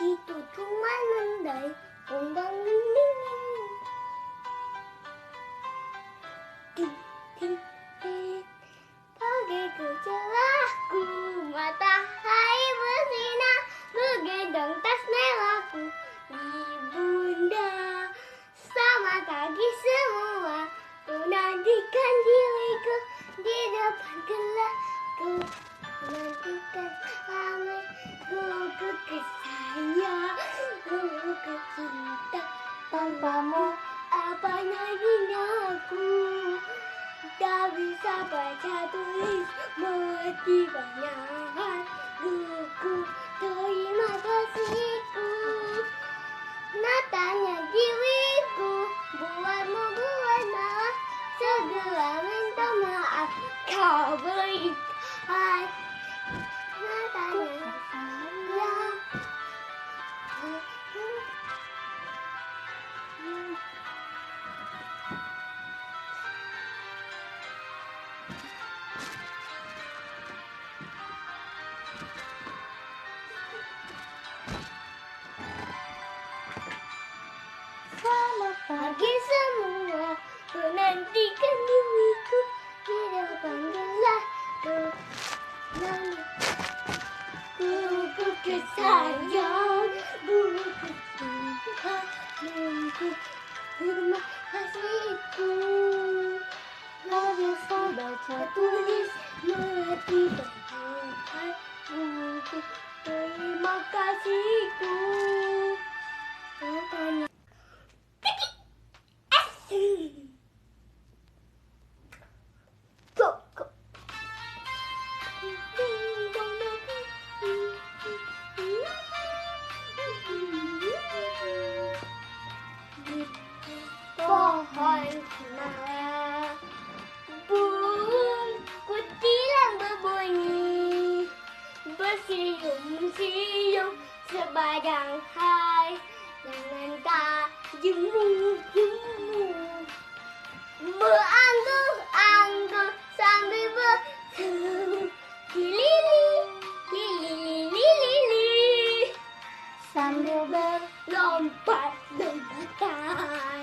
itu cuma mendai kembang dinding. Pagi kecelahku, matahari bersinar, menggendong tas merahku. Ibunda, selamat pagi semua, ku nantikan diriku di depan kelasku. Nantikan ramai buku kesayang, buku cinta. Tanpamu apa lagi aku? Tak bisa baca tulis mengerti banyak buku. Terima kasihku, natanya diriku, buatmu buat maaf. Segera minta maaf, kau berikan. Natanya sayang. Selamat pagi semua, ku nantikan diriku di depan kelasku. Buku kesayang, buku cinta, buku terima kasihku. Tak bisa baca tulis mengerti banyak buku. Terima kasihku. Tanya. Go, go. Pohon cemara, burung kutilang berbunyi, bersiung-siung sepanjang hari dengan tajam-jemu, beranggur-anggur sambil berseru, lili, sambil berlompat-lompatan.